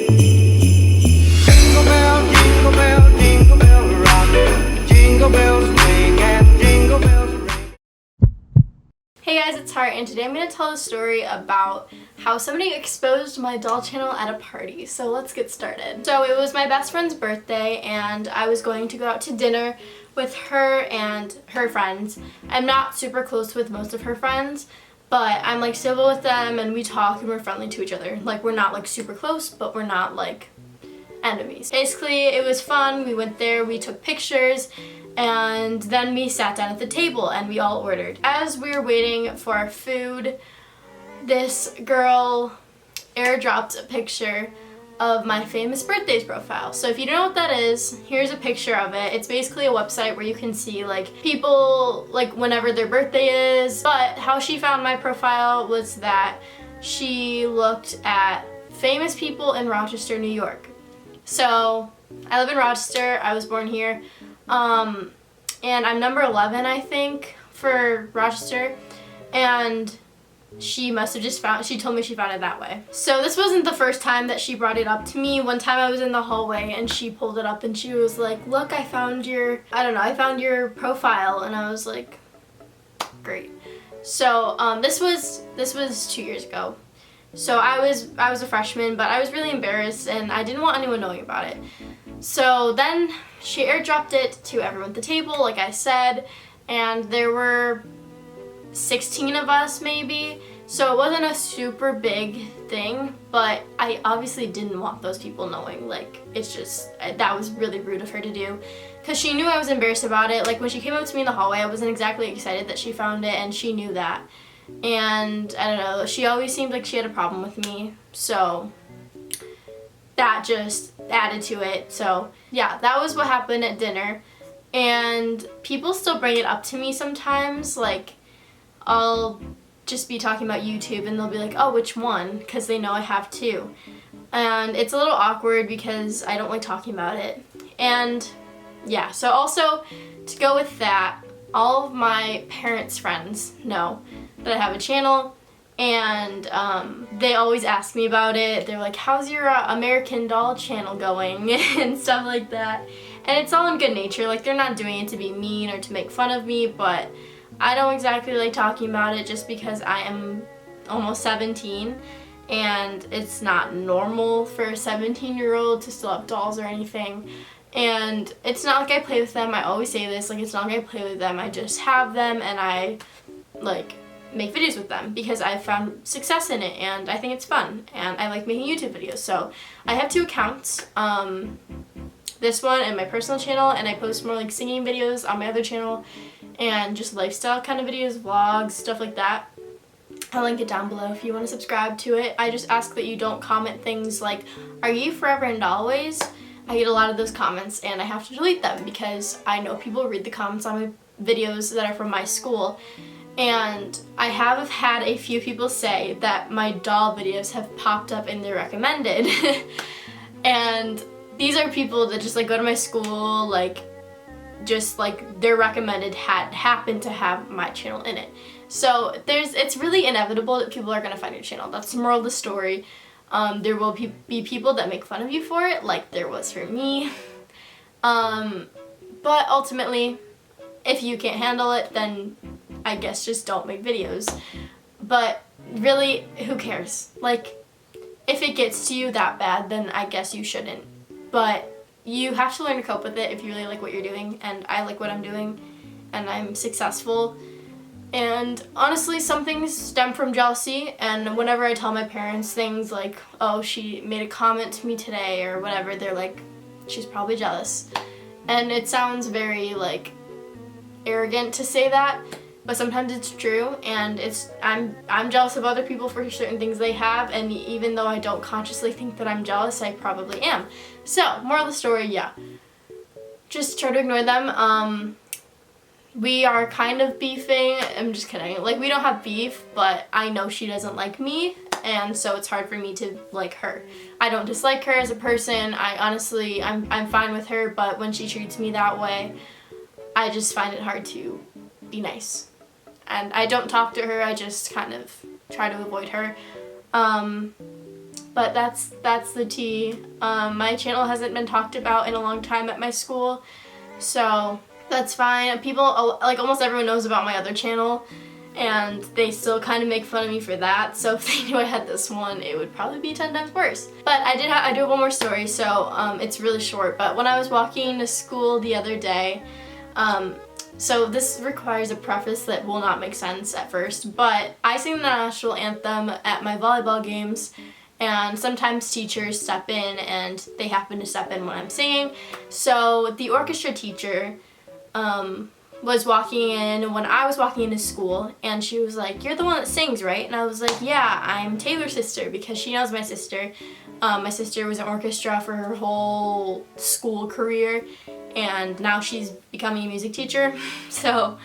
Jingle bell, jingle bell rock. Jingle bells swing and jingle bells ring. Hey guys, it's Heart, and today I'm going to tell a story about how somebody exposed my doll channel at a party. So let's get started. So it was my best friend's birthday, and I was going to go out to dinner with her and her friends. I'm not super close with most of her friends, but I'm like civil with them, and we talk and we're friendly to each other. Like, we're not like super close, but we're not like enemies. Basically, it was fun. We went there, we took pictures, and then we sat down at the table and we all ordered. As we were waiting for our food, this girl airdropped a picture of my famous birthdays profile. So if you don't know what that is, here's a picture of it. It's basically a website where you can see like people like whenever their birthday is. But how she found my profile was that she looked at famous people in Rochester, New York. So I live in Rochester, I was born here, and I'm number 11 I think for Rochester, and she must have just she told me she found it that way. So this wasn't the first time that she brought it up to me. One time I was in the hallway and she pulled it up and she was like, look, I found your profile, and I was like, great. So this was 2 years ago. So I was a freshman, but I was really embarrassed and I didn't want anyone knowing about it. So then she airdropped it to everyone at the table, like I said, and there were 16 of us maybe. So it wasn't a super big thing, but I obviously didn't want those people knowing. Like, it's just, that was really rude of her to do, because she knew I was embarrassed about it. Like, when she came up to me in the hallway, I wasn't exactly excited that she found it, and she knew that. And I don't know, she always seemed like she had a problem with me, so that just added to it. So yeah, that was what happened at dinner, and people still bring it up to me sometimes. Like, I'll just be talking about YouTube and they'll be like, oh, which one? Because they know I have two. And it's a little awkward because I don't like talking about it. And yeah, so also to go with that, all of my parents' friends know that I have a channel, and they always ask me about it. They're like, how's your American Doll channel going? And stuff like that. And it's all in good nature. Like, they're not doing it to be mean or to make fun of me, but I don't exactly like talking about it just because I am almost 17, and it's not normal for a 17-year-old to still have dolls or anything. And it's not like I play with them. I always say this, like, it's not like I play with them. I just have them and I like make videos with them because I've found success in it and I think it's fun and I like making YouTube videos. So I have two accounts, this one and my personal channel, and I post more like singing videos on my other channel and just lifestyle kind of videos, vlogs, stuff like that. I'll link it down below if you want to subscribe to it. I just ask that you don't comment things like, are you ForeverAndDollways? I get a lot of those comments and I have to delete them because I know people read the comments on my videos that are from my school. And I have had a few people say that my doll videos have popped up in their recommended. And these are people that just like go to my school, like just like their recommended happened to have my channel in it. So it's really inevitable that people are gonna find your channel. That's the moral of the story. There will be people that make fun of you for it, like there was for me. But ultimately, if you can't handle it, then I guess just don't make videos. But really, who cares? Like, if it gets to you that bad, then I guess you shouldn't. But you have to learn to cope with it if you really like what you're doing, and I like what I'm doing, and I'm successful. And honestly, some things stem from jealousy, and whenever I tell my parents things like, oh, she made a comment to me today or whatever, they're like, she's probably jealous. And it sounds very like arrogant to say that, but sometimes it's true, and I'm jealous of other people for certain things they have, and even though I don't consciously think that I'm jealous, I probably am. So, moral of the story, yeah, just try to ignore them. We are kind of beefing. I'm just kidding. Like, we don't have beef, but I know she doesn't like me, and so it's hard for me to like her. I don't dislike her as a person. I honestly, I'm fine with her, but when she treats me that way, I just find it hard to be nice. And I don't talk to her, I just kind of try to avoid her. but that's the tea. My channel hasn't been talked about in a long time at my school, so that's fine. People, like almost everyone knows about my other channel, and they still kind of make fun of me for that, so if they knew I had this one, it would probably be 10 times worse. But I do have one more story, so it's really short. But when I was walking to school the other day, so this requires a preface that will not make sense at first, but I sing the national anthem at my volleyball games, and sometimes teachers step in, and they happen to step in when I'm singing. So the orchestra teacher was walking in when I was walking into school, and she was like, "You're the one that sings, right?" And I was like, "Yeah, I'm Taylor's sister," because she knows my sister. My sister was in orchestra for her whole school career, and now she's becoming a music teacher. So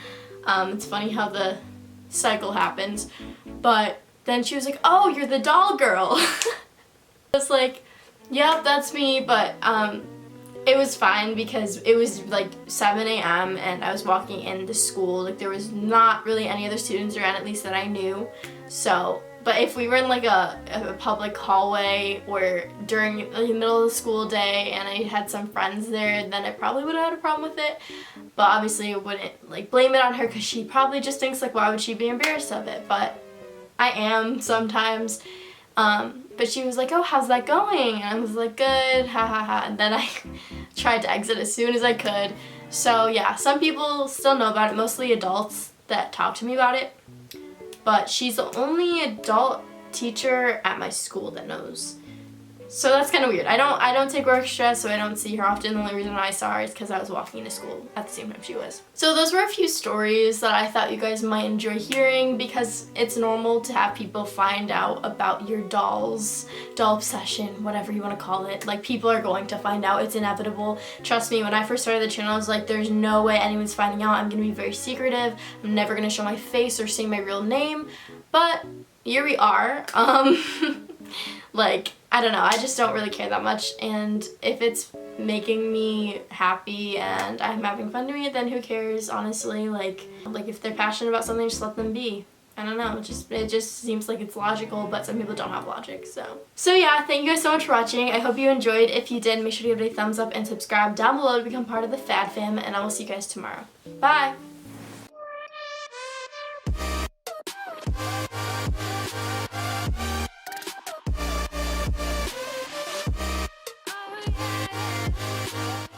it's funny how the cycle happens. But then she was like, "Oh, you're the doll girl." I was like, "Yep, that's me," but it was fine because it was like 7 a.m. and I was walking into school. Like there was not really any other students around, at least that I knew. So, but if we were in like a public hallway or during the middle of the school day and I had some friends there, then I probably would have had a problem with it. But obviously I wouldn't like blame it on her, because she probably just thinks like, why would she be embarrassed of it? But I am sometimes. But she was like, "Oh, how's that going?" And I was like, "Good, ha ha ha." And then I tried to exit as soon as I could. So yeah, some people still know about it, mostly adults that talk to me about it. But she's the only adult teacher at my school that knows. So that's kind of weird. I don't take orchestra, so I don't see her often. The only reason I saw her is because I was walking to school at the same time she was. So those were a few stories that I thought you guys might enjoy hearing, because it's normal to have people find out about your doll obsession, whatever you want to call it. Like, people are going to find out. It's inevitable. Trust me, when I first started the channel, I was like, there's no way anyone's finding out. I'm going to be very secretive. I'm never going to show my face or say my real name. But here we are. Like, I don't know, I just don't really care that much, and if it's making me happy and I'm having fun doing it, then who cares, honestly. Like if they're passionate about something, just let them be. I don't know, it just seems like it's logical, but some people don't have logic, so yeah, thank you guys so much for watching. I hope you enjoyed. If you did, make sure to give it a thumbs up and subscribe down below to become part of the Fad Fam, and I will see you guys tomorrow. Bye!